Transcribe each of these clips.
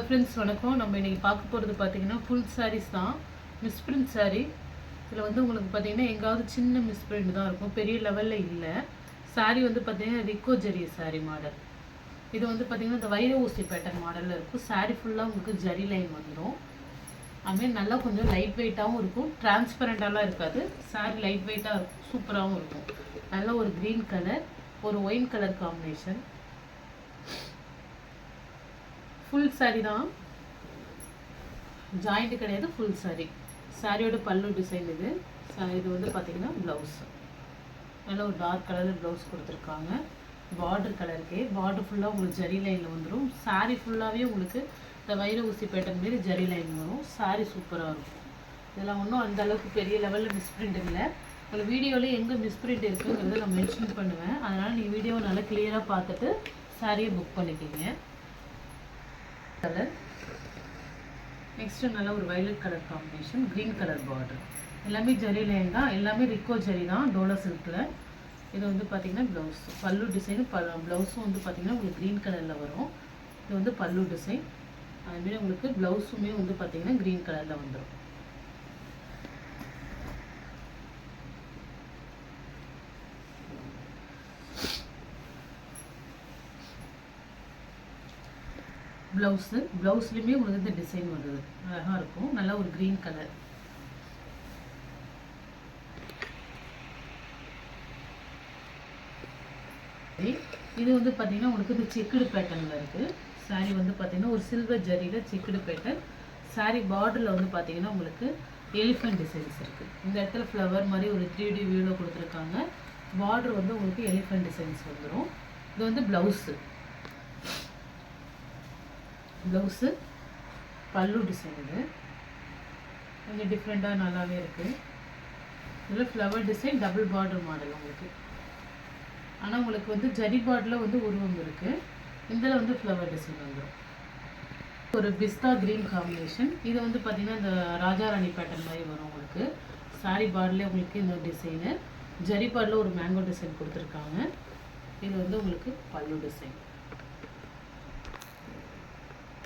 Friends வணக்கம். நம்ம இன்றைக்கி பார்க்க போகிறது பார்த்திங்கன்னா ஃபுல் சாரீஸ் தான். மிஸ்பிரிண்ட் சாரீ. இதில் வந்து உங்களுக்கு பார்த்திங்கன்னா எங்காவது சின்ன மிஸ்பிரிண்ட் தான் இருக்கும், பெரிய லெவலில் இல்லை. சாரீ வந்து பார்த்திங்கன்னா ரிக்கோ ஜரி சாரீ மாடல். இது வந்து பார்த்திங்கன்னா இந்த வைர ஊசி பேட்டர்ன் மாடலில் இருக்கும். சாரீ ஃபுல்லாக உங்களுக்கு ஜரி லைன் வந்துடும். அதுமாரி நல்லா கொஞ்சம் லைட் வெயிட்டாகவும் இருக்கும், டிரான்ஸ்பரண்ட்டாலாம் இருக்காது. சாரீ லைட் வெயிட்டாக இருக்கும், சூப்பராகவும் இருக்கும். நல்ல ஒரு க்ரீன் கலர், ஒரு wine colour combination. Full sari தான், ஜாயிண்ட் கிடையாது, ஃபுல் சாரீ. சாரியோட பல்லு டிசைன் இது. இது வந்து பார்த்தீங்கன்னா ப்ளவுஸ், நல்ல ஒரு டார்க் கலரில் ப்ளவுஸ் கொடுத்துருக்காங்க. பார்டர் கலருக்கே பார்டர் ஃபுல்லாக உங்களுக்கு ஜரி லைனில் வந்துடும். சாரீ ஃபுல்லாகவே உங்களுக்கு இந்த வைர ஊசி பேட்டர்ன் மாரி ஜரி லைன் வரும். சாரீ சூப்பராக இருக்கும். இதெல்லாம் ஒன்றும் அந்த அளவுக்கு பெரிய லெவலில் மிஸ்பிரிண்ட் இல்லை. உங்களுக்கு வீடியோவில் எங்கே மிஸ்பிரிண்ட் இருக்குங்கிறத நான் மென்ஷன் பண்ணுவேன். அதனால் நீங்கள் வீடியோவை நல்லா கிளியராக பார்த்துட்டு சாரியை புக் பண்ணிக்கிங்க. கலர் நெக்ஸ்ட்டு நல்ல ஒரு violet colour combination, green colour border. எல்லாமே ஜரி லைன் தான், எல்லாமே ரிக்கோ ஜரி தான், டோலா சில்கில். இது வந்து பார்த்திங்கன்னா ப்ளவுஸ், பல்லு டிசைனு ப்ளவுஸும் வந்து பார்த்திங்கன்னா உங்களுக்கு க்ரீன் கலரில் வரும். இது வந்து பல்லு டிசைன். அதுமாரி உங்களுக்கு ப்ளவுஸுமே வந்து பார்த்திங்கன்னா க்ரீன் கலரில் வந்துடும். ப்ளவுஸ்லையுமே உங்களுக்கு இந்த டிசைன் வருது, அழகாக இருக்கும். நல்லா ஒரு க்ரீன் கலர். இது வந்து பார்த்தீங்கன்னா உங்களுக்கு இந்த செக்குடு பேட்டர்னில் இருக்குது. சாரீ வந்து பார்த்தீங்கன்னா ஒரு சில்வர் ஜரியில் செக்குடு பேட்டர்ன். சாரீ பார்டரில் வந்து பார்த்தீங்கன்னா உங்களுக்கு எலிஃபென்ட் டிசைன்ஸ் இருக்குது. இந்த இடத்துல ஃப்ளவர் மாதிரி ஒரு 3D வியூவில் கொடுத்துருக்காங்க. பார்டர் வந்து உங்களுக்கு எலிஃபென்ட் டிசைன்ஸ் வந்துடும். இது வந்து ப்ளவுஸு, பல்லு டிசைன். இது கொஞ்சம் டிஃப்ரெண்ட்டாக நல்லாவே இருக்குது. இதில் flower design, double border model உங்களுக்கு. ஆனால் உங்களுக்கு வந்து ஜரி பார்டரில் வந்து உருவம் இருக்குது. இதில் வந்து ஃப்ளவர் டிசைன் வந்துடும். ஒரு பிஸ்தா க்ரீன் காம்பினேஷன். இது வந்து பார்த்திங்கன்னா இந்த ராஜா ராணி பேட்டர்ன் மாதிரி வரும் உங்களுக்கு. சாரி பார்டர்லேயே உங்களுக்கு இந்த டிசைனு, ஜரி பார்டரில் ஒரு மேங்கோ டிசைன் கொடுத்துருக்காங்க. இது வந்து உங்களுக்கு பல்லு டிசைன்,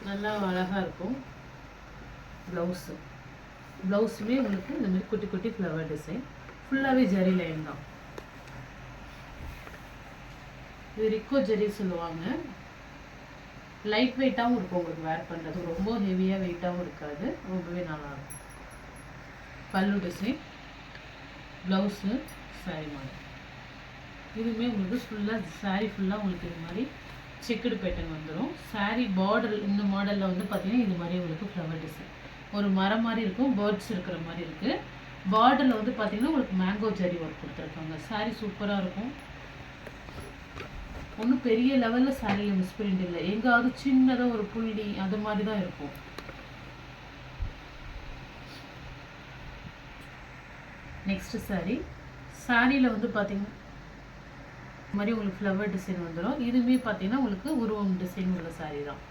நல்லா அழகாக இருக்கும். ப்ளவுஸுமே உங்களுக்கு இந்த மாதிரி குட்டி குட்டி ஃப்ளவர் டிசைன், ஃபுல்லாகவே ஜரி லைன் தான். இது ரிக்கோ ஜரி சொல்லுவாங்க. லைட் வெயிட்டாகவும் இருக்கும் உங்களுக்கு வேர் பண்ணுறது, ரொம்ப ஹெவியாக வெயிட்டாகவும் இருக்காது, ரொம்பவே நல்லாயிருக்கும். பல்லு டிசைன், ப்ளவுஸு, சாரீ மாடல். இதுவுமே உங்களுக்கு ஃபுல்லாக சாரீ ஃபுல்லாக உங்களுக்கு இது மாதிரி செக்குடு பேட்டர்ன் வந்துடும். சாரீ பார்டர் இந்த மாடலில் வந்து பார்த்திங்கன்னா இது மாதிரி உங்களுக்கு ஃப்ளவர் டிசைன், ஒரு மரம் மாதிரி இருக்கும், பேர்ட்ஸ் இருக்கிற மாதிரி இருக்குது. பார்டரில் வந்து பார்த்திங்கன்னா உங்களுக்கு மேங்கோ ஜரி ஒர்க் கொடுத்துருக்காங்க. சாரீ சூப்பராக இருக்கும். ஒன்றும் பெரிய லெவலில் சாரியில் மிஸ்பிரிண்ட் இல்லை, எங்காவது சின்னதாக ஒரு புள்ளி அது மாதிரி தான் இருக்கும். நெக்ஸ்ட்டு சாரியில் வந்து பார்த்திங்கன்னா இது மாதிரி உங்களுக்கு ஃப்ளவர் டிசைன் வந்துடும். இதுவுமே பார்த்தீங்கன்னா உங்களுக்கு உருவம் டிசைன் உள்ள சாரீ தான்.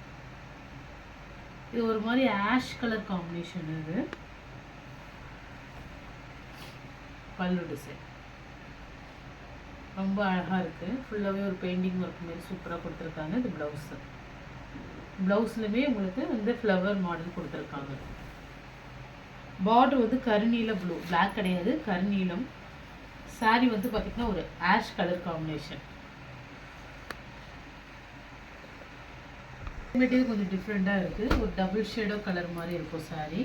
இது ஒரு மாதிரி ஆஷ் கலர் காம்பினேஷன். இது பல்லு டிசைன் ரொம்ப அழகாக இருக்குது. ஃபுல்லாகவே ஒரு பெயிண்டிங் ஒர்க் மாதிரி சூப்பராக கொடுத்துருக்காங்க. இது ப்ளவுஸ்லையுமே உங்களுக்கு இந்த ஃப்ளவர் மாடல் கொடுத்துருக்காங்க. பார்டர் வந்து கருநீல ப்ளூ, பிளாக் கிடையாது, கருநீலம். சாரீ வந்து பார்த்திங்கன்னா ஒரு ஆஷ் கலர் காம்பினேஷன். மெட்டீரியல் கொஞ்சம் டிஃப்ரெண்ட்டாக இருக்குது, ஒரு டபுள் ஷேடோ கலர் மாதிரி இருக்கும் சாரீ.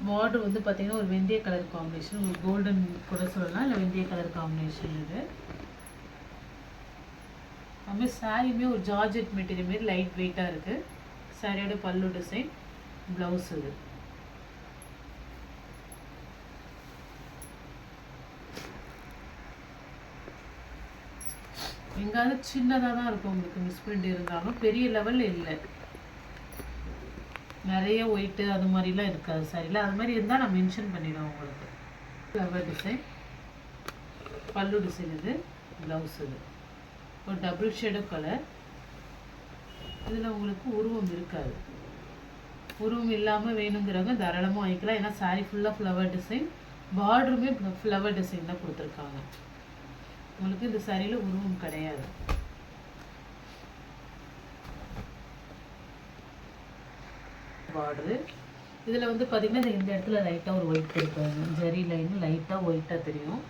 பார்டர் வந்து பார்த்திங்கன்னா ஒரு வெந்தய கலர் காம்பினேஷன், ஒரு கோல்டன் கூட சொல்லலாம், இல்லை வெந்தய கலர் காம்பினேஷன். இது அதுமாதிரி சாரியுமே ஒரு ஜார்ஜெட் மெட்டீரியல் மாரி லைட் வெயிட்டாக இருக்குது. சாரியோட பல்லு டிசைன், ப்ளவுஸ். இது எங்காவது சின்னதாக தான் இருக்கும் உங்களுக்கு மிஸ்பிரிண்ட், இருந்தாலும் பெரிய லெவலில் இல்லை. நிறைய ஒயிட்டு அது மாதிரிலாம் இருக்காது சாரியில். அது மாதிரி இருந்தால் நான் மென்ஷன் பண்ணிவிடுவேன் உங்களுக்கு. ஃப்ளவர் டிசைன், பல்லு டிசைன். இது ப்ளவுஸ். இது ஒரு டபுள் ஷேடோ கலர். இதில் உங்களுக்கு உருவம் இருக்காது, உருவம் இல்லாமல் வேணுங்கிறவங்க தாராளமாக வாங்கிக்கலாம். ஏன்னா சாரி ஃபுல்லாக ஃப்ளவர் டிசைன், பார்டருமே ஃப்ளவர் டிசைன் தான் கொடுத்துருக்காங்க. உங்களுக்கு இந்த சாரியில் உருவம் கிடையாது. பார்டரு. இதில் வந்து பார்த்திங்கன்னா இந்த இடத்துல லைட்டாக ஒரு ஒயிட் இருக்காங்க, ஜரி லைன் லைட்டாக ஒயிட்டாக தெரியும்.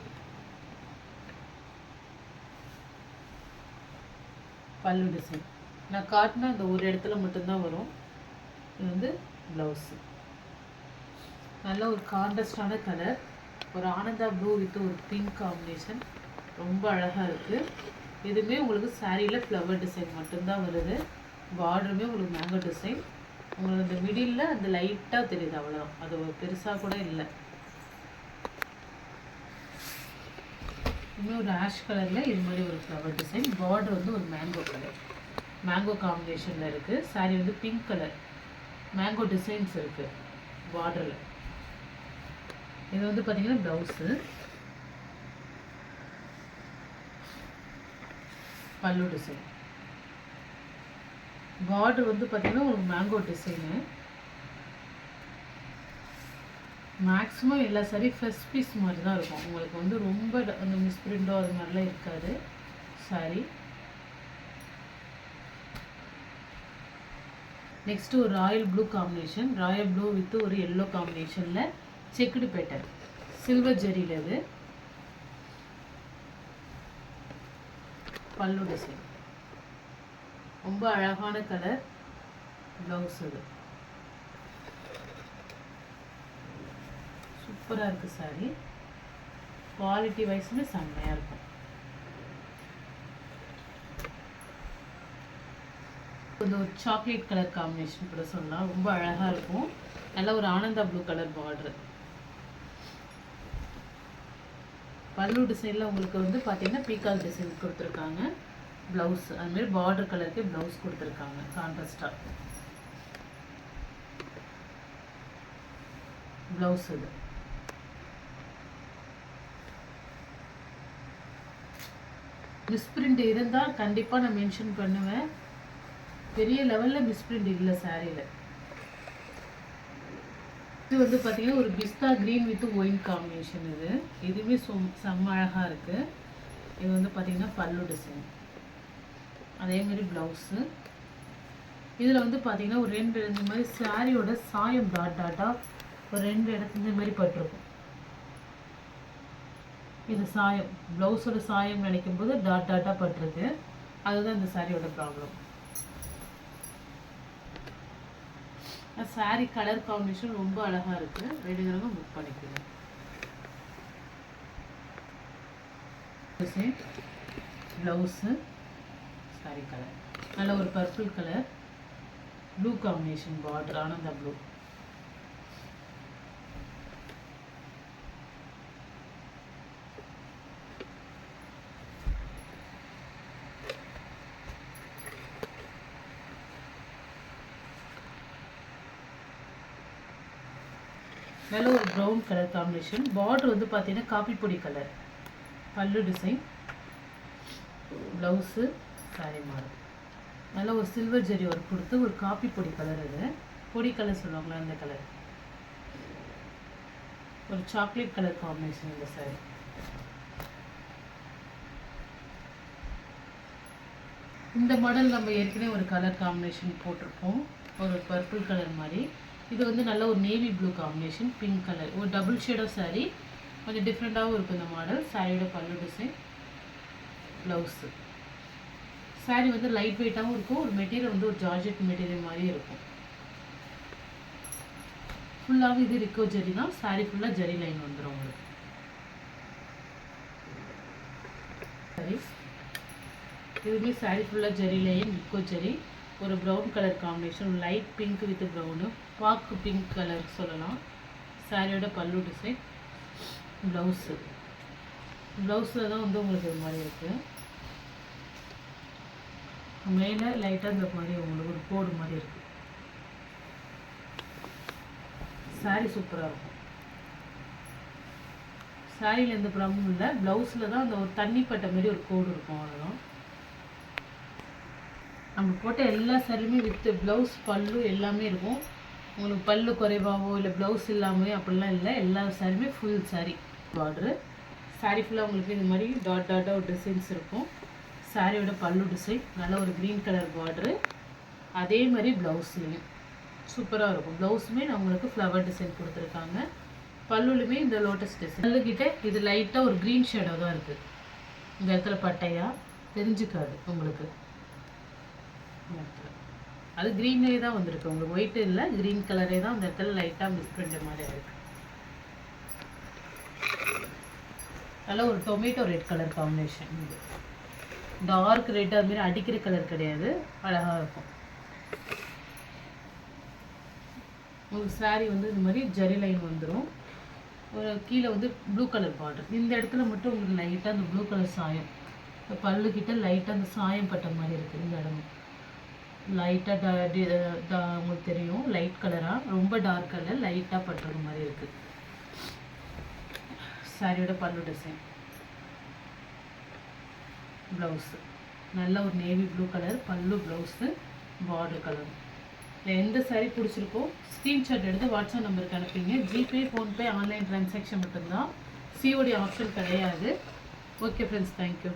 பல்லு டிசைன் நான் காட்டினா இந்த ஒரு இடத்துல மட்டும்தான் வரும். இது வந்து ப்ளவுஸு. நல்ல ஒரு கான்ட்ராஸ்டான கலர், ஒரு ஆனந்தா ப்ளூ வித் ஒரு பிங்க் காம்பினேஷன், ரொம்ப அழகாக இருக்குது. இதுவுமே உங்களுக்கு சாரியில் ஃப்ளவர் டிசைன் மட்டும்தான் வருது. பார்டருமே உங்களுக்கு மேங்கோ டிசைன். உங்களுக்கு இந்த மிடில் அந்த லைட்டாக தெரியுது, அவ்வளோதான். அது ஒரு பெருசாக கூட இல்லை. இன்னும் ஒரு ஆஷ் கலரில் இது மாதிரி ஒரு ஃப்ளவர் டிசைன். பார்டர் வந்து ஒரு மேங்கோ கலர், மேங்கோ காம்பினேஷனில் இருக்குது. சாரி வந்து பிங்க் கலர், மேங்கோ டிசைன்ஸ் இருக்குது பார்டரில். இது வந்து பார்த்திங்கன்னா ப்ளவுஸு. பல்லு டிசைன். பார்டர் வந்து பார்த்திங்கன்னா ஒரு மேங்கோ டிசைனு. மேக்ஸிமம் எல்லா சாரி ஃபர்ஸ்ட் பீஸ் மாதிரி தான் இருக்கும். உங்களுக்கு வந்து ரொம்ப அந்த மிஸ்பிரிண்டோ அது மாதிரிலாம் இருக்காது சாரி. நெக்ஸ்ட்டு ஒரு Royal blue combination, Royal blue with ஒரு எல்லோ காம்பினேஷனில் செக்குடு பேட்டர்ன், சில்வர் ஜெரியில். இது பல்லு டிசைன், ரொம்ப அழகான கலர். ப்ளவுஸ் இது சூப்பராக இருக்குது சாரி. குவாலிட்டி வைஸுமே செம்மையாக இருக்கும். இந்த ஒரு சாக்லேட் கலர் காம்பினேஷன் கூட சொல்லலாம், ரொம்ப அழகாக இருக்கும். நல்ல ஒரு ஆனந்தா ப்ளூ கலர் பார்டரு. பல்லு டிசைனில் உங்களுக்கு வந்து பார்த்தீங்கன்னா பீகாக் டிசைன் கொடுத்துருக்காங்க. ப்ளவுஸ் அதுமாரி பார்டர் கலருக்கு ப்ளவுஸ் கொடுத்துருக்காங்க கான்ட்ராஸ்டாக. ப்ளவுஸ் இது மிஸ்பிரிண்ட் இருந்தால் கண்டிப்பாக நான் மென்ஷன் பண்ணுவேன். பெரிய லெவலில் மிஸ்பிரிண்ட் இல்லை சாரியில். இது வந்து பார்த்தீங்கன்னா ஒரு பிஸ்தா க்ரீன் வித் ஒயின் காம்பினேஷன். இதுவுமே செம்ம அழகாக இருக்குது. இது வந்து பார்த்தீங்கன்னா பல்லு டிசைன், அதேமாரி ப்ளவுஸு. இதில் வந்து பார்த்தீங்கன்னா ஒரு ரெண்டு இந்த மாதிரி சாரியோட சாயம் டாட் டாட்டாக ஒரு ரெண்டு இடத்துல இந்த மாதிரி பட்டிருக்கும். இது சாயம், ப்ளவுஸோட சாயம் நினைக்கும் போது டாட் டாட்டாக பட்டிருக்கு. அதுதான் இந்த சாரியோட ப்ராப்ளம். சாரி கலர் காம்பினேஷன் ரொம்ப அழகாக இருக்குது. வேணுங்கிறவங்க புக் பண்ணிக்கோங்க. ப்ளவுஸு சாரி கலர் நல்ல ஒரு purple colour, blue combination border, Ananda blue. நல்ல ஒரு ப்ரௌன் கலர் காம்பினேஷன். பார்டர் வந்து பார்த்தீங்கன்னா காப்பி பொடி கலர். பல்லு டிசைன், ப்ளவுஸு சாரி மாடல். நல்ல ஒரு சில்வர் ஜெரி ஒர்க் கொடுத்து ஒரு காப்பி பொடி கலர். இது பொடி கலர் சொல்லுவாங்களா அந்த கலர். ஒரு சாக்லேட் கலர் காம்பினேஷன் இந்த சாரி. இந்த மாடல் நம்ம ஏற்கனவே ஒரு கலர் காம்பினேஷன் போட்டிருப்போம், ஒரு பர்பிள் கலர் மாதிரி. இது வந்து நல்ல ஒரு navy blue combination, pink colour, ஒரு டபுள் ஷேட் ஆஃப் சாரீ. கொஞ்சம் டிஃப்ரெண்ட்டாகவும் இருக்கும் இந்த மாடல். சாரியோட பல்லு டிசைன், ப்ளவுஸு. சாரீ வந்து லைட் வெயிட்டாகவும் இருக்கும். ஒரு மெட்டீரியல் வந்து ஒரு ஜார்ஜெட் மெட்டீரியல் மாதிரியே இருக்கும். ஃபுல்லாகவே இது ரிக்கோ ஜெரி தான். சாரீ ஃபுல்லாக ஜெரி லைன் வந்துடும் உங்களுக்கு. சரி, இதுவுமே சாரீ ஃபுல்லாக ஜெரி லைன், ரிக்கோ ஜெரி. ஒரு brown colour combination, light pink with brown, பாக்கு பிங்க் கலர் சொல்லலாம். சாரியோட பல்லு டிசைன், ப்ளவுஸு. ப்ளவுஸில் தான் வந்து உங்களுக்கு இது மாதிரி இருக்குது. மேலே லைட்டாக இந்த மாதிரி உங்களுக்கு ஒரு கோடு மாதிரி இருக்குது. சாரீ சூப்பராக இருக்கும். சாரியில் எந்த ப்ராப்ளமும் இல்லை. ப்ளவுஸில் தான் அந்த ஒரு தண்ணி பட்ட மாதிரி ஒரு கோடு இருக்கும், அவ்வளோதான். நம்ம போட்ட எல்லா சாரியுமே வித் ப்ளவுஸ் பல்லு எல்லாமே இருக்கும். உங்களுக்கு பல்லு குறைவாகவோ இல்லை ப்ளவுஸ் இல்லாமல் அப்படிலாம் இல்லை. எல்லா சாரியுமே ஃபுல் சாரி. பார்டரு சாரி ஃபுல்லாக உங்களுக்கு இந்த மாதிரி டாட் டாட்டாக ஒரு டிசைன்ஸ் இருக்கும். சாரியோட பல்லு டிசைன் நல்ல ஒரு க்ரீன் கலர் பார்டரு. அதே மாதிரி ப்ளவுஸ்லேயும் சூப்பராக இருக்கும். ப்ளவுஸுமே நான் உங்களுக்கு ஃப்ளவர் டிசைன் கொடுத்துருக்காங்க. பல்லுலுமே இந்த லோட்டஸ் டிசைன். பல்லுக்கிட்ட இது லைட்டாக ஒரு க்ரீன் ஷேடோ தான் இருக்குது. இந்த இடத்துல பட்டையாக தெரிஞ்சுக்காது உங்களுக்கு. அது க்ரீன்லேயே தான் வந்திருக்கு உங்களுக்கு, ஒயிட்டு இல்லை, க்ரீன் கலரே தான் அந்த இடத்துல லைட்டாக மிஸ்பிரிண்ட் மாதிரி இருக்குது. நல்லா ஒரு டொமேட்டோ ரெட் கலர் காம்பினேஷன். இது டார்க் ரெட், அதுமாரி அடிக்கிற கலர் கிடையாது, அழகாக இருக்கும். உங்களுக்கு சாரீ வந்து இந்த மாதிரி ஜரி லைன் வந்துடும். ஒரு கீழே வந்து ப்ளூ கலர் பார்டர். இந்த இடத்துல மட்டும் உங்களுக்கு லைட்டாக அந்த ப்ளூ கலர் சாயம், இப்போ பல்லுக்கிட்ட லைட்டாக அந்த சாயம் பட்ட மாதிரி இருக்குது. இந்த இடம் லைட்டாக உங்களுக்கு தெரியும், லைட் கலராக, ரொம்ப டார்க் கலர், லைட்டாக பட்டுறது மாதிரி இருக்குது. சாரியோட பல்லு டிசைன். ப்ளவுஸு நல்ல ஒரு நேவி ப்ளூ கலர் பல்லு, ப்ளவுஸு பார்டர் கலர். இல்லை எந்த சாரீ பிடிச்சிருக்கோ ஸ்க்ரீன்ஷாட் எடுத்து வாட்ஸ்அப் நம்பருக்கு அனுப்பிங்க. ஜிபே, ஃபோன்பே, ஆன்லைன் ட்ரான்சாக்ஷன் மட்டும்தான், சிஓடி ஆப்ஷன் கிடையாது. Okay friends, thank you.